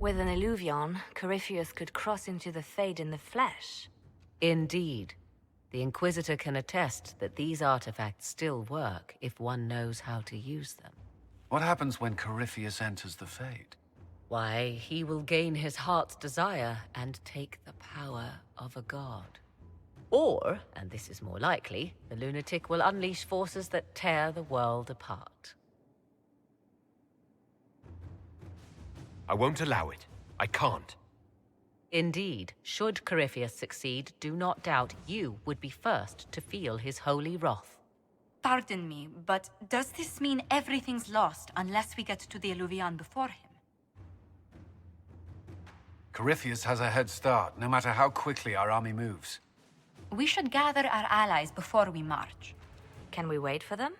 With an Illuvion, Corypheus could cross into the Fade in the flesh. Indeed. The Inquisitor can attest that these artifacts still work if one knows how to use them. What happens when Corypheus enters the Fade? Why, he will gain his heart's desire and take the power of a god. Or, and this is more likely, the lunatic will unleash forces that tear the world apart. I won't allow it. I can't. Indeed, should Corypheus succeed, do not doubt you would be first to feel his holy wrath. Pardon me, but does this mean everything's lost unless we get to the Illuvion before him? Corypheus has a head start, no matter how quickly our army moves. We should gather our allies before we march. Can we wait for them?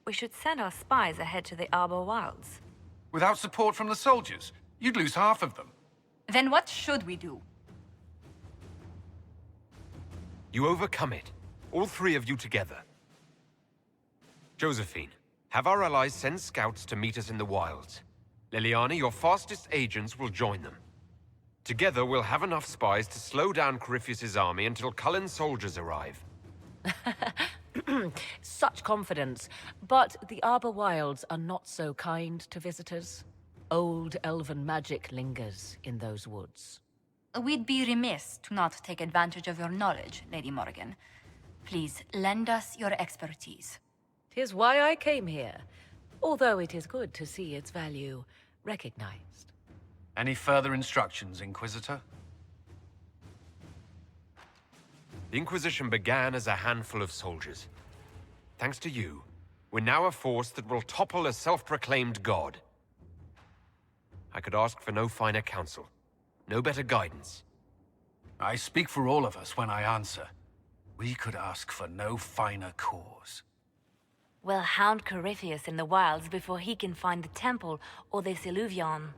We should send our spies ahead to the Arbor Wilds. Without support from the soldiers, you'd lose half of them. Then what should we do? You overcome it. All three of you together. Josephine, have our allies send scouts to meet us in the wilds. Liliana, your fastest agents will join them. Together, we'll have enough spies to slow down Corypheus's army until Cullen's soldiers arrive. Such confidence. But the Arbor Wilds are not so kind to visitors. Old elven magic lingers in those woods. We'd be remiss to not take advantage of your knowledge, Lady Morgan. Please, lend us your expertise. 'Tis why I came here, although it is good to see its value recognized. Any further instructions, Inquisitor? The Inquisition began as a handful of soldiers. Thanks to you, we're now a force that will topple a self-proclaimed god. I could ask for no finer counsel, no better guidance. I speak for all of us when I answer. We could ask for no finer cause. We'll hound Corypheus in the wilds before he can find the temple or this Illuvion.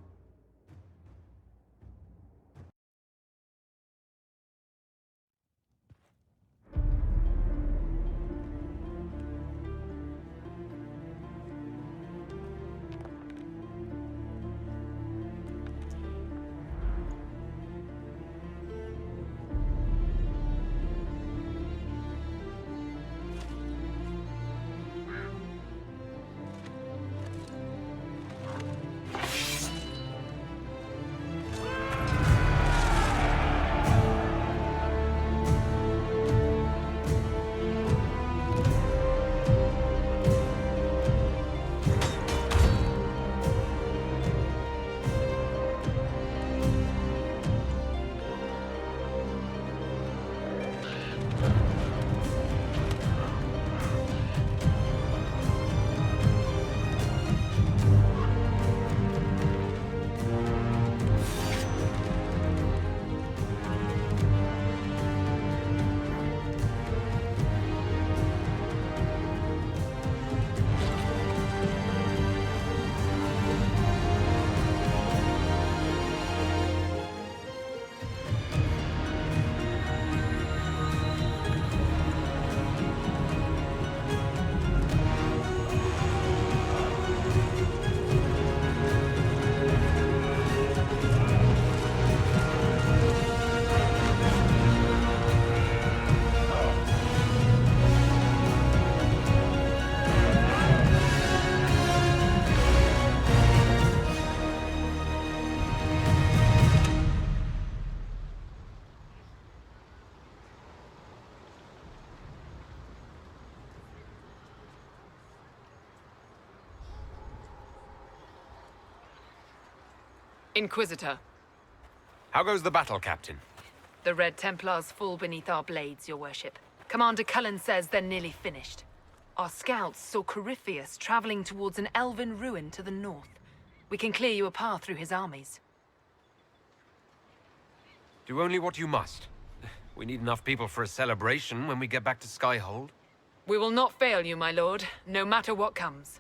Inquisitor, How goes the battle, Captain? the Red Templars fall beneath our blades, your worship. Commander Cullen says they're nearly finished. Our scouts saw Corypheus traveling towards an elven ruin to the north. We can clear you a path through his armies. Do only what you must. We need enough people for a celebration when we get back to Skyhold. We will not fail you, my lord, no matter what comes.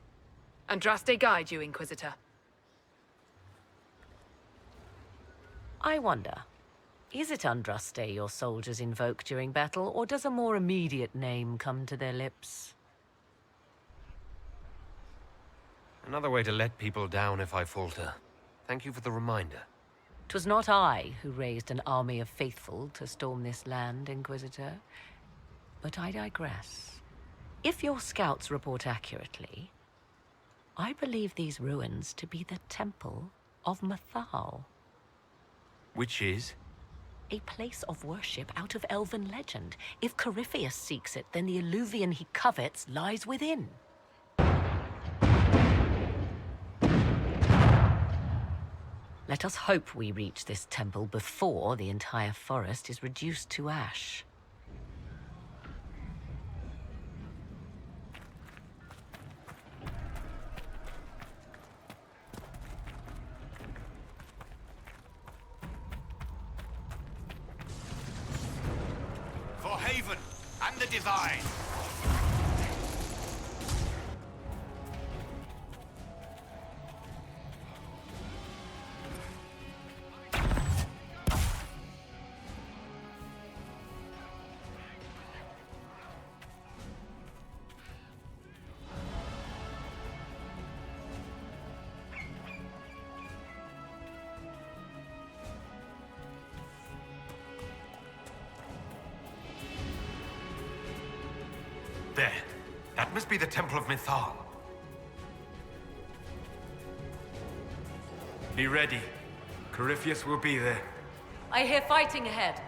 Andraste guide you, Inquisitor. I wonder, is it Andraste your soldiers invoke during battle, or does a more immediate name come to their lips? Another way to let people down if I falter. Thank you for the reminder. 'Twas not I who raised an army of faithful to storm this land, Inquisitor. But I digress. If your scouts report accurately, I believe these ruins to be the Temple of Mathal. Which is? A place of worship out of elven legend. If Corypheus seeks it, then the alluvian he covets lies within. Let us hope we reach this temple before the entire forest is reduced to ash. For Haven and the Divine! There. That must be the Temple of Mithal. Be ready. Corypheus will be there. I hear fighting ahead.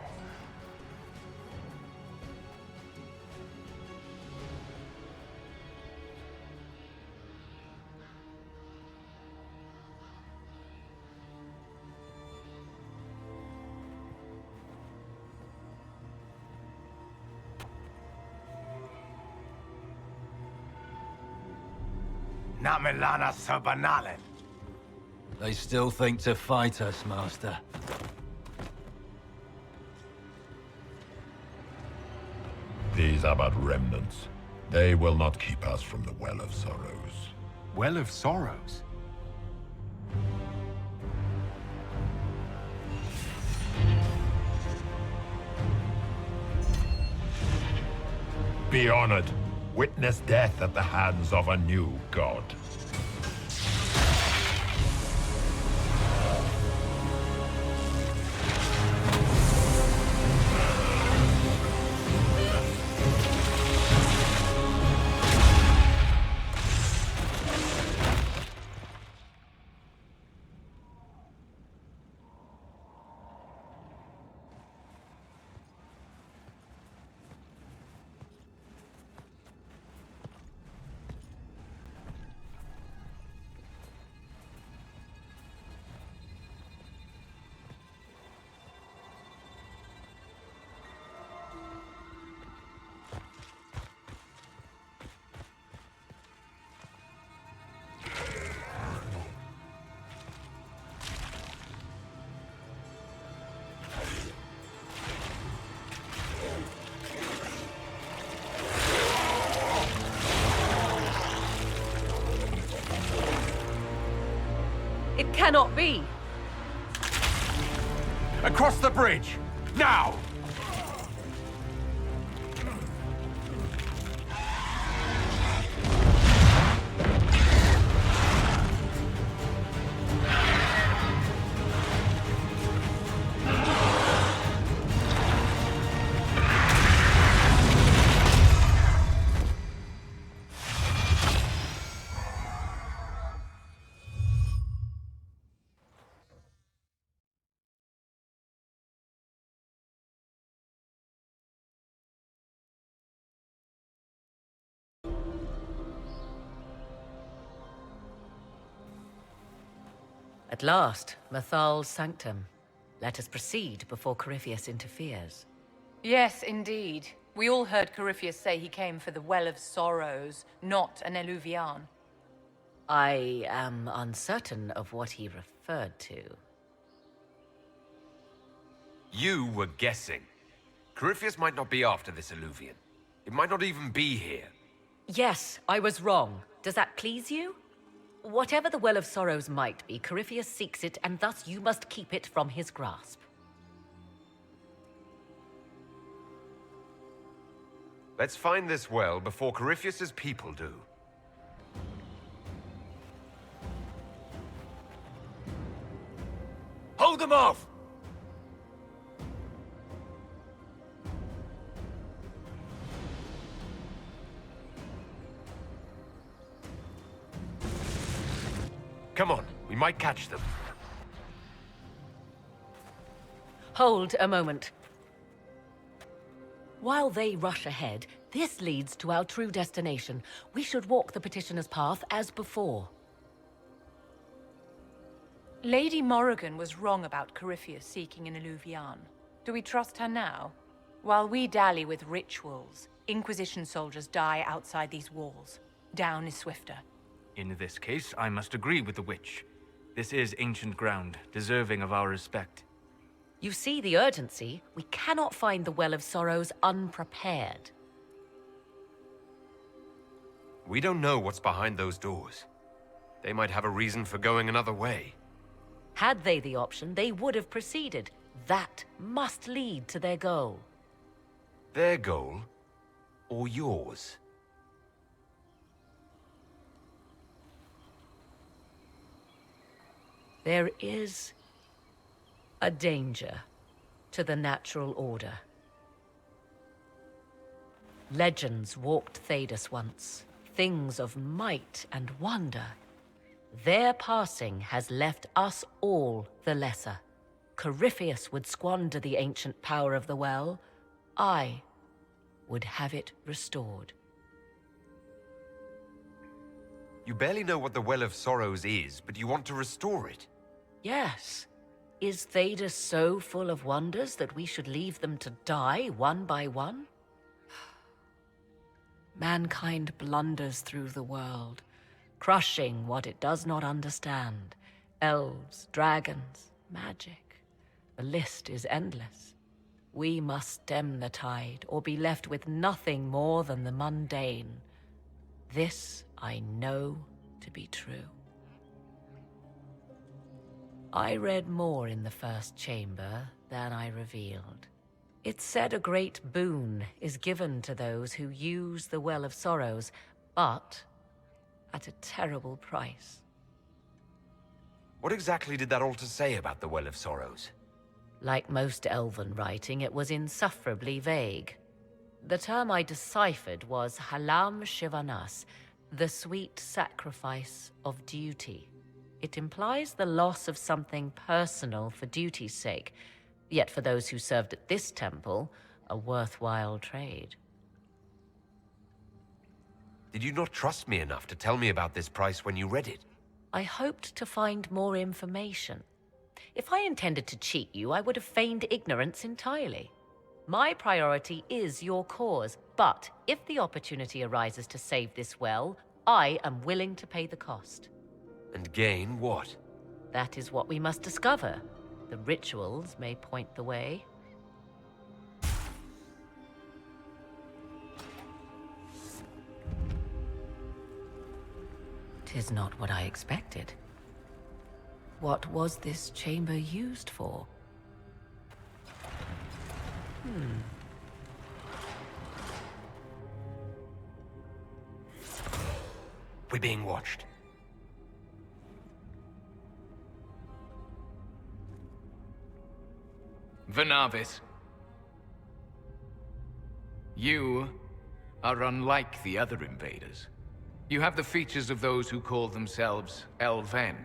Namilana Sabanalen. They still think to fight us, Master. These are but remnants. They will not keep us from the Well of Sorrows. Well of Sorrows? Be honored. Witness death at the hands of a new god. It cannot be! Across the bridge! Now! At last, Mathal's sanctum. Let us proceed before Corypheus interferes. Yes, indeed. We all heard Corypheus say he came for the Well of Sorrows, not an Eluvian. I am uncertain of what he referred to. You were guessing. Corypheus might not be after this Eluvian. It might not even be here. Yes, I was wrong. Does that please you? Whatever the Well of Sorrows might be, Corypheus seeks it, and thus you must keep it from his grasp. Let's find this well before Corypheus's people do. them off! Come on, we might catch them. Hold a moment. While they rush ahead, this leads to our true destination. We should walk the petitioner's path as before. Lady Morrigan was wrong about Corypheus seeking an Illuvian. Do we trust her now? While we dally with rituals, Inquisition soldiers die outside these walls. Down is swifter. In this case, I must agree with the witch. This is ancient ground, deserving of our respect. You see the urgency? We cannot find the Well of Sorrows unprepared. We don't know what's behind those doors. They might have a reason for going another way. Had they the option, they would have proceeded. That must lead to their goal. Their goal? Or yours? There is a danger to the natural order. Legends walked Thedas once, things of might and wonder. Their passing has left us all the lesser. Corypheus would squander the ancient power of the well. I would have it restored. You barely know what the Well of Sorrows is, but you want to restore it. Yes. Is Thedas so full of wonders that we should leave them to die one by one? Mankind blunders through the world, crushing what it does not understand. Elves, dragons, magic. The list is endless. We must stem the tide, or be left with nothing more than the mundane. This I know to be true. I read more in the first chamber than I revealed. It said a great boon is given to those who use the Well of Sorrows, but at a terrible price. What exactly did that altar say about the Well of Sorrows? Like most elven writing, it was insufferably vague. The term I deciphered was Halam Shivanas, the sweet sacrifice of duty. It implies the loss of something personal for duty's sake, yet for those who served at this temple, a worthwhile trade. Did you not trust me enough to tell me about this price when you read it? I hoped to find more information. If I intended to cheat you, I would have feigned ignorance entirely. My priority is your cause, but if the opportunity arises to save this well, I am willing to pay the cost. And gain what? That is what we must discover. The rituals may point the way. 'Tis not what I expected. What was this chamber used for? We're being watched. Vernavis. You are unlike the other invaders. You have the features of those who call themselves Elven.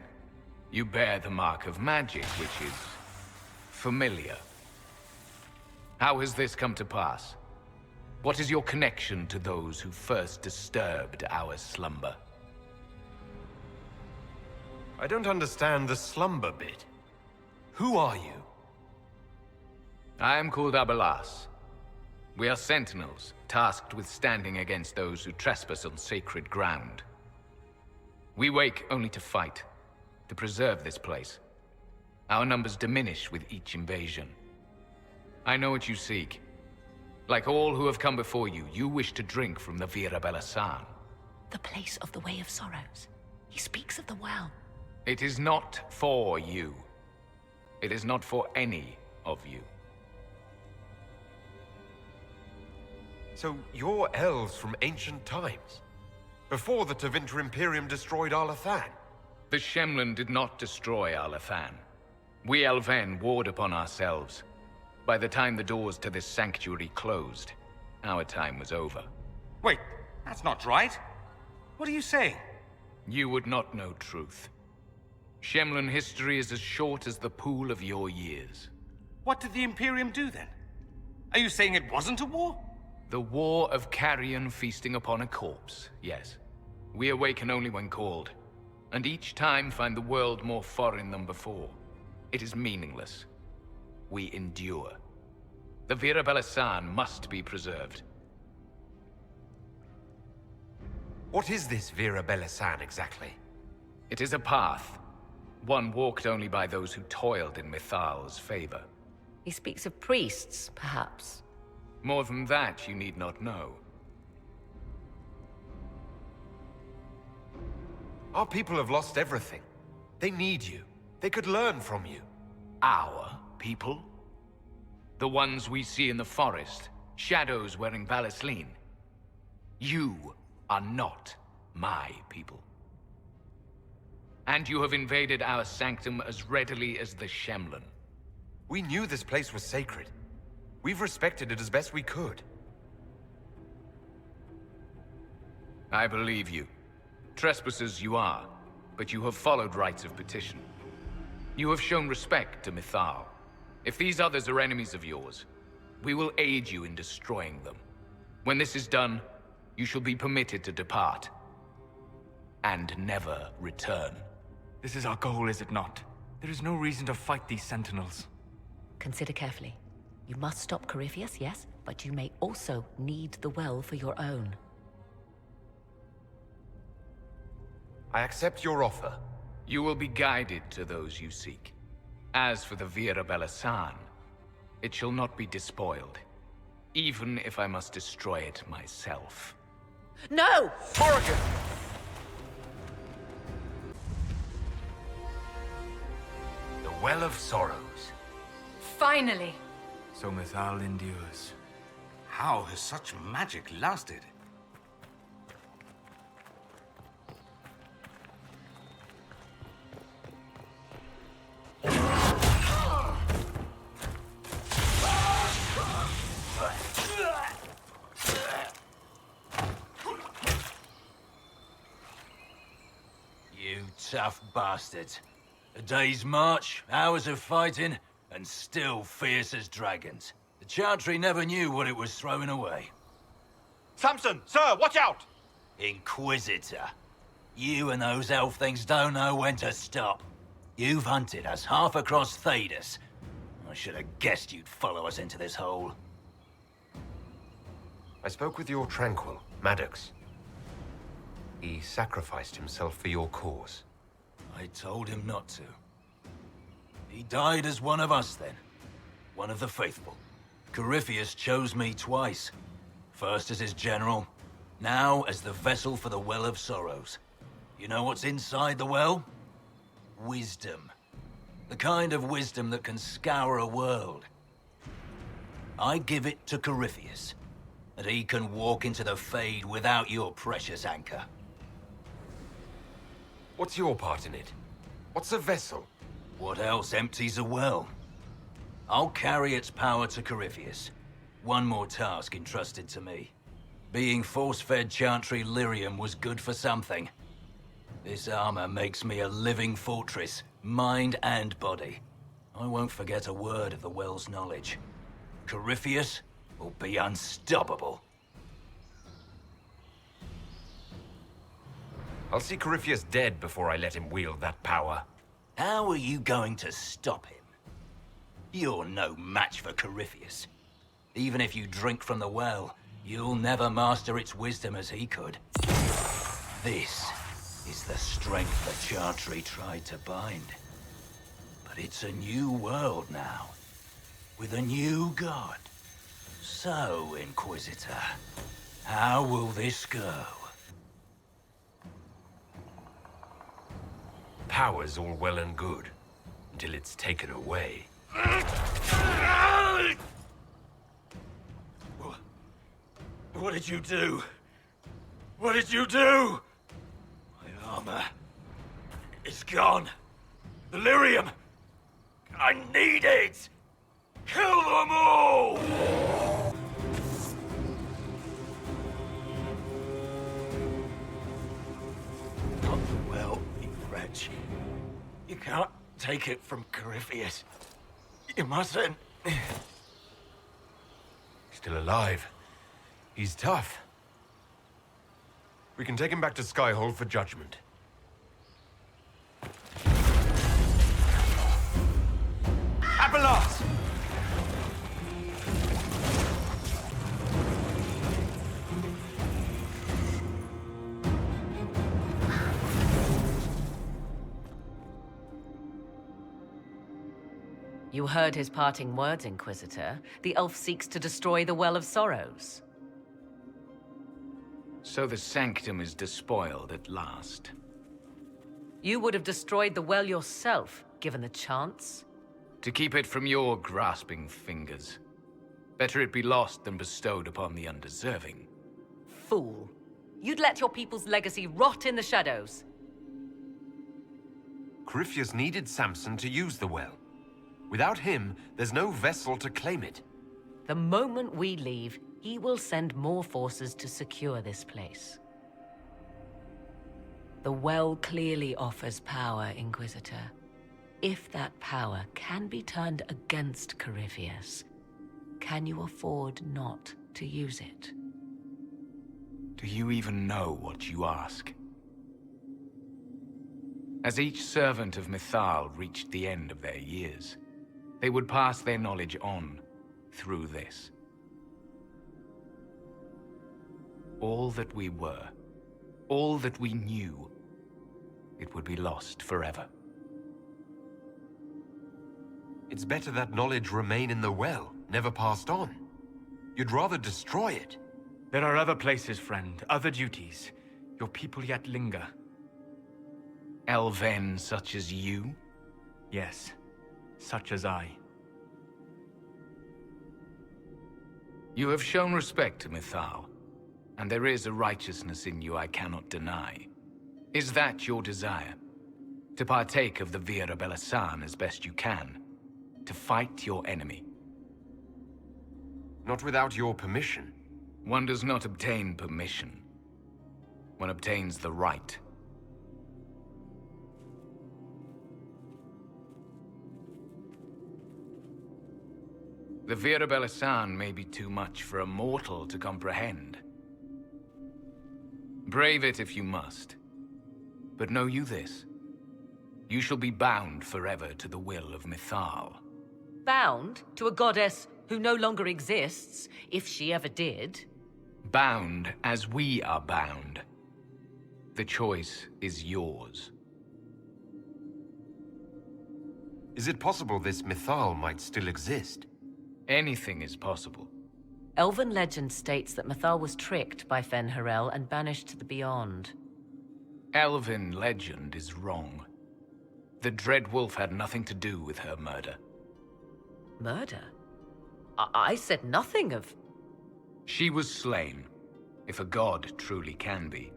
You bear the mark of magic, which is familiar. How has this come to pass? What is your connection to those who first disturbed our slumber? I don't understand the slumber bit. Who are you? I am called Abelas. We are sentinels, tasked with standing against those who trespass on sacred ground. We wake only to fight, to preserve this place. Our numbers diminish with each invasion. I know what you seek. Like all who have come before you, you wish to drink from the Vira Belasan. The place of the Way of Sorrows. He speaks of the well. It is not for you. It is not for any of you. So you're elves from ancient times? Before the Tevinter Imperium destroyed Arlathan? The Shemlin did not destroy Arlathan. We Elven warred upon ourselves. By the time the doors to this sanctuary closed, our time was over. Wait, that's not right. What are you saying? You would not know truth. Shemlin history is as short as the pool of your years. What did the Imperium do then? Are you saying it wasn't a war? The war of carrion feasting upon a corpse, yes. We awaken only when called, and each time find the world more foreign than before. It is meaningless. We endure. The Vira Belisan must be preserved. What is this Vira Belisan exactly? It is a path. One walked only by those who toiled in Mithal's favor. He speaks of priests, perhaps. More than that, you need not know. Our people have lost everything. They need you. They could learn from you. Our people? The ones we see in the forest, shadows wearing Valisleen. You are not my people. And you have invaded our sanctum as readily as the Shemlin. We knew this place was sacred. We've respected it as best we could. I believe you. Trespassers you are, but you have followed rites of petition. You have shown respect to Mithal. If these others are enemies of yours, we will aid you in destroying them. When this is done, you shall be permitted to depart. And never return. This is our goal, is it not? There is no reason to fight these sentinels. Consider carefully. You must stop Corypheus, yes, but you may also need the well for your own. I accept your offer. You will be guided to those you seek. As for the Vira Belisan, it shall not be despoiled, even if I must destroy it myself. No! Morrigan! The Well of Sorrows. Finally! So Mithal endures. How has such magic lasted? You tough bastards. A day's march, hours of fighting, and still fierce as dragons. The Chantry never knew what it was throwing away. Samson, sir, watch out! Inquisitor. You and those elf things don't know when to stop. You've hunted us half across Thedas. I should have guessed you'd follow us into this hole. I spoke with your Tranquil, Maddox. He sacrificed himself for your cause. I told him not to. He died as one of us then. One of the faithful. Corypheus chose me twice. First as his general, now as the vessel for the Well of Sorrows. You know what's inside the well? Wisdom. The kind of wisdom that can scour a world. I give it to Corypheus, that he can walk into the Fade without your precious anchor. What's your part in it? What's a vessel? What else empties a well? I'll carry its power to Corypheus. One more task entrusted to me. Being force-fed Chantry lyrium was good for something. This armor makes me a living fortress, mind and body. I won't forget a word of the well's knowledge. Corypheus will be unstoppable. I'll see Corypheus dead before I let him wield that power. How are you going to stop him? You're no match for Corypheus. Even if you drink from the well, you'll never master its wisdom as he could. This is the strength the Chantry tried to bind. But it's a new world now, with a new god. So, Inquisitor, how will this go? Power's all well and good, until it's taken away. What did you do? What did you do? My armor is gone. The lyrium. I need it! Kill them all! Not the well, you wretch. You can't take it from Corypheus. You mustn't. Still alive. He's tough. We can take him back to Skyhold for judgment. Abelas! You heard his parting words, Inquisitor. The elf seeks to destroy the Well of Sorrows. So the Sanctum is despoiled at last. You would have destroyed the well yourself, given the chance. To keep it from your grasping fingers. Better it be lost than bestowed upon the undeserving. Fool. You'd let your people's legacy rot in the shadows. Corypheus needed Samson to use the well. Without him, there's no vessel to claim it. The moment we leave, he will send more forces to secure this place. The well clearly offers power, Inquisitor. If that power can be turned against Corypheus, can you afford not to use it? Do you even know what you ask? As each servant of Mythal reached the end of their years, they would pass their knowledge on through this. All that we were, all that we knew, it would be lost forever. It's better that knowledge remain in the well, never passed on. You'd rather destroy it. There are other places, friend, other duties. Your people yet linger. Elven such as you? Yes, such as I. You have shown respect to Mythal, and there is a righteousness in you I cannot deny. Is that your desire? To partake of the Vira Belasan as best you can? To fight your enemy? Not without your permission. One does not obtain permission. One obtains the right. The Vira Belasan may be too much for a mortal to comprehend. Brave it if you must. But know you this. You shall be bound forever to the will of Mythal. Bound to a goddess who no longer exists, if she ever did. Bound as we are bound. The choice is yours. Is it possible this Mythal might still exist? Anything is possible. Elven legend states that Mythal was tricked by Fen-Harel and banished to the Beyond. Elven legend is wrong. The Dread Wolf had nothing to do with her murder. Murder? I said nothing of... She was slain, if a god truly can be.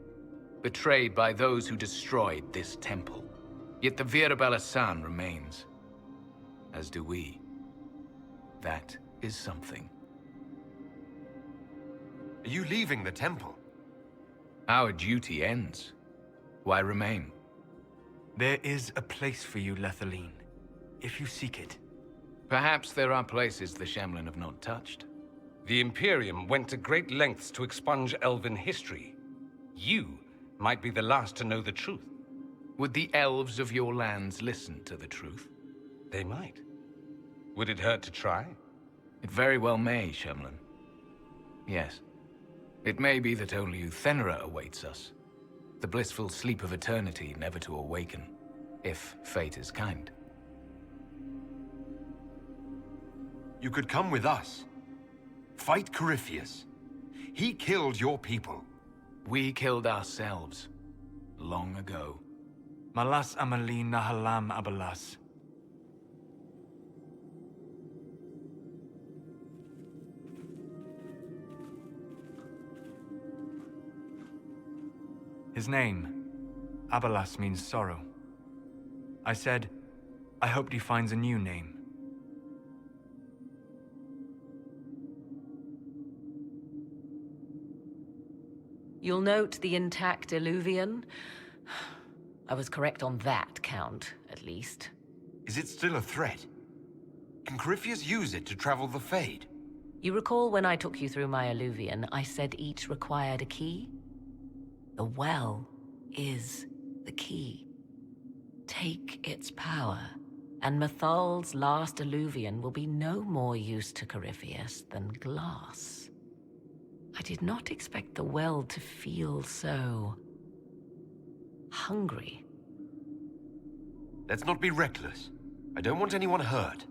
Betrayed by those who destroyed this temple. Yet the Vira Belasan remains. As do we. That is something. Are you leaving the temple? Our duty ends. Why remain? There is a place for you, Lethaline, if you seek it. Perhaps there are places the Shemlin have not touched. The Imperium went to great lengths to expunge Elven history. You might be the last to know the truth. Would the elves of your lands listen to the truth? They might. Would it hurt to try? It very well may, Shemlin. Yes. It may be that only Uthenera awaits us. The blissful sleep of eternity never to awaken, if fate is kind. You could come with us. Fight Corypheus. He killed your people. We killed ourselves. Long ago. Malas Amalin Nahalam Abalas. His name, Abalas, means sorrow. I said, I hoped he finds a new name. You'll note the intact Illuvian. I was correct on that count, at least. Is it still a threat? Can Corypheus use it to travel the Fade? You recall when I took you through my Illuvian, I said each required a key? The well is the key. Take its power, and Mythal's last Illuvian will be no more use to Corypheus than glass. I did not expect the well to feel so hungry. Let's not be reckless. I don't want anyone hurt.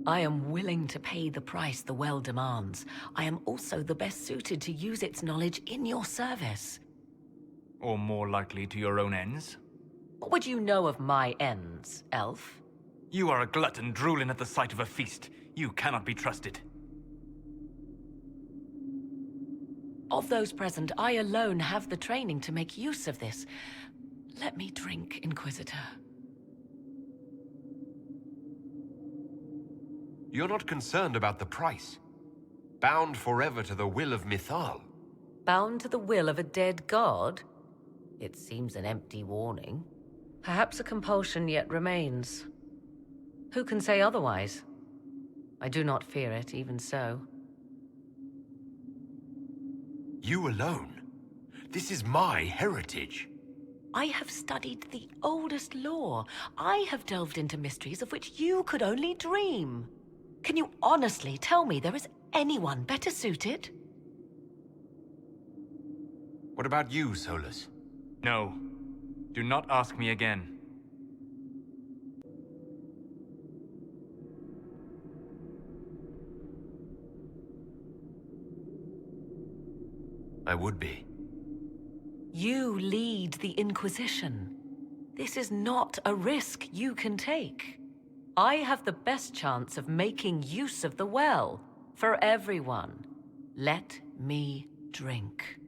I am willing to pay the price the well demands. I am also the best suited to use its knowledge in your service. Or more likely to your own ends? What would you know of my ends, elf? You are a glutton drooling at the sight of a feast. You cannot be trusted. Of those present, I alone have the training to make use of this. Let me drink, Inquisitor. You're not concerned about the price. Bound forever to the will of Mythal. Bound to the will of a dead god? It seems an empty warning. Perhaps a compulsion yet remains. Who can say otherwise? I do not fear it, even so. You alone? This is my heritage. I have studied the oldest lore. I have delved into mysteries of which you could only dream. Can you honestly tell me there is anyone better suited? What about you, Solus? No. Do not ask me again. I would be. You lead the Inquisition. This is not a risk you can take. I have the best chance of making use of the well for everyone. Let me drink.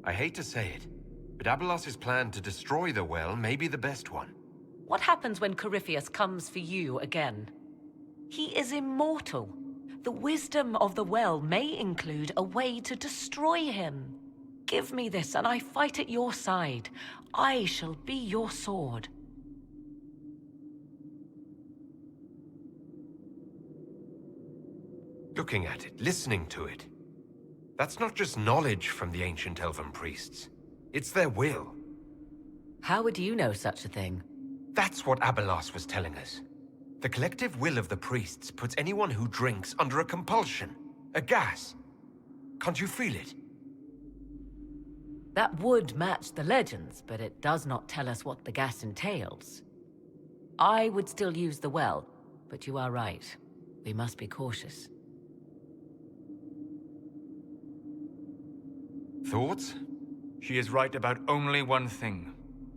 I hate to say it, but Abelas's plan to destroy the well may be the best one. What happens when Corypheus comes for you again? He is immortal. The wisdom of the well may include a way to destroy him. Give me this, and I fight at your side. I shall be your sword. Looking at it, listening to it. That's not just knowledge from the ancient elven priests. It's their will. How would you know such a thing? That's what Abelas was telling us. The collective will of the priests puts anyone who drinks under a compulsion, a gas. Can't you feel it? That would match the legends, but it does not tell us what the gas entails. I would still use the well, but you are right. We must be cautious. Thoughts? She is right about only one thing.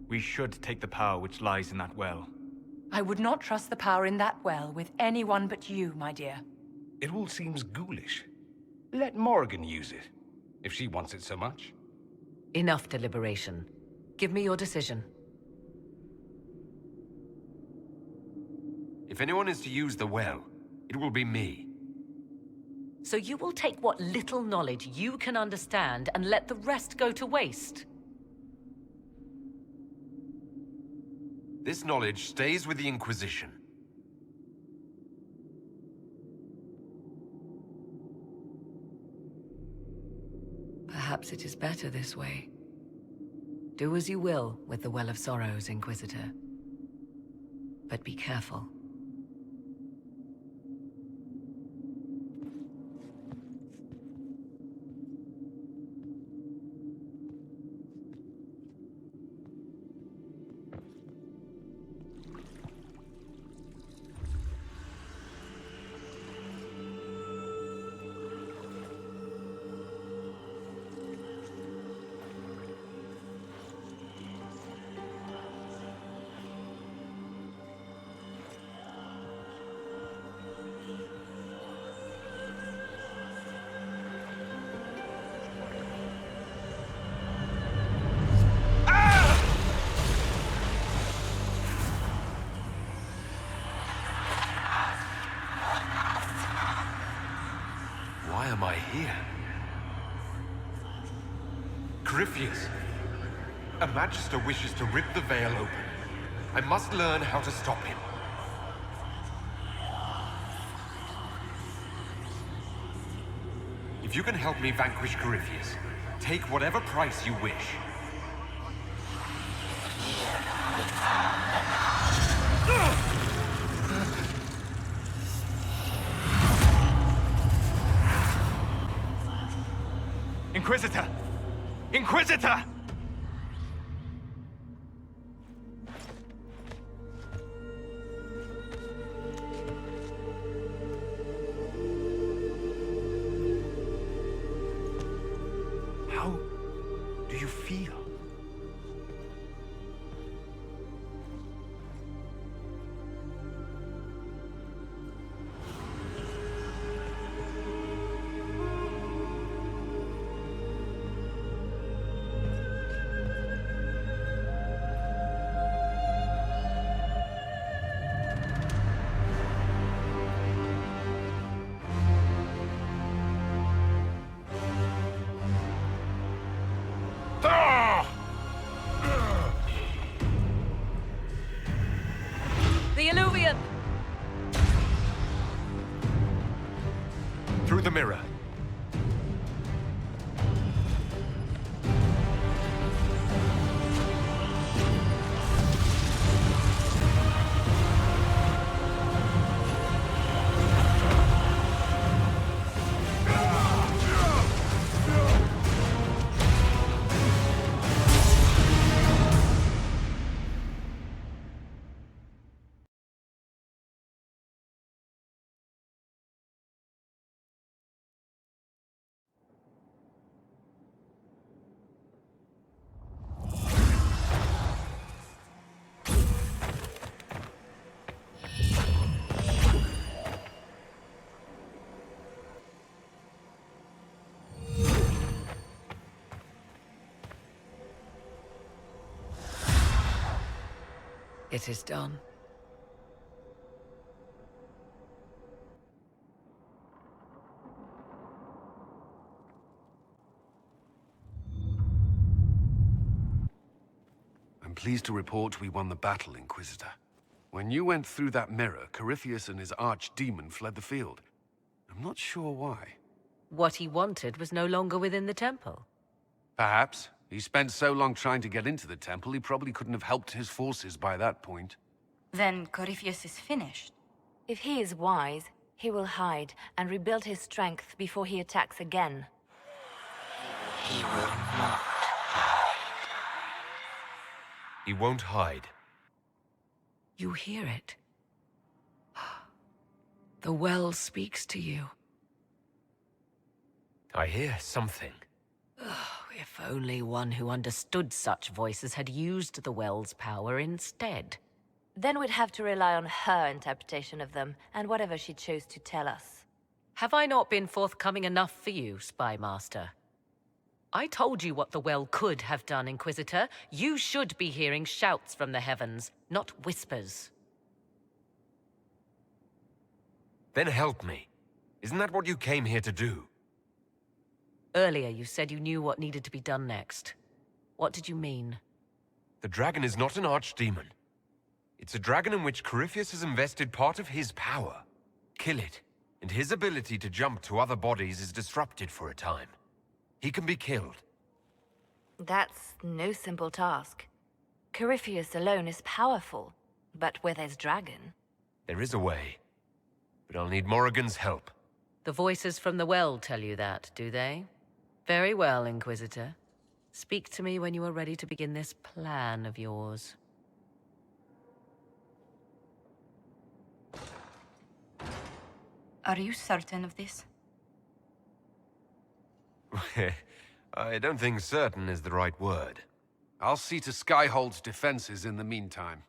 We should take the power which lies in that well. I would not trust the power in that well with anyone but you, my dear. It all seems ghoulish. Let Morrigan use it, if she wants it so much. Enough deliberation. Give me your decision. If anyone is to use the well, it will be me. So you will take what little knowledge you can understand and let the rest go to waste? This knowledge stays with the Inquisition. Perhaps it is better this way. Do as you will with the Well of Sorrows, Inquisitor. But be careful. Corypheus! A Magister wishes to rip the veil open. I must learn how to stop him. If you can help me vanquish Corypheus, take whatever price you wish. Inquisitor! Inquisitor! How do you feel? The Illuvian! Through the mirror. It is done. I'm pleased to report we won the battle, Inquisitor. When you went through that mirror, Corypheus and his archdemon fled the field. I'm not sure why. What he wanted was no longer within the temple. Perhaps. He spent so long trying to get into the temple, he probably couldn't have helped his forces by that point. Then Corypheus is finished. If he is wise, he will hide and rebuild his strength before he attacks again. He will not. He won't hide. You hear it. The well speaks to you. I hear something. If only one who understood such voices had used the well's power instead. Then we'd have to rely on her interpretation of them, and whatever she chose to tell us. Have I not been forthcoming enough for you, Spy Master? I told you what the well could have done, Inquisitor. You should be hearing shouts from the heavens, not whispers. Then help me. Isn't that what you came here to do? Earlier you said you knew what needed to be done next. What did you mean? The dragon is not an archdemon. It's a dragon in which Corypheus has invested part of his power. Kill it, and his ability to jump to other bodies is disrupted for a time. He can be killed. That's no simple task. Corypheus alone is powerful, but where there's dragon... There is a way, but I'll need Morrigan's help. The voices from the well tell you that, do they? Very well, Inquisitor. Speak to me when you are ready to begin this plan of yours. Are you certain of this? I don't think certain is the right word. I'll see to Skyhold's defenses in the meantime.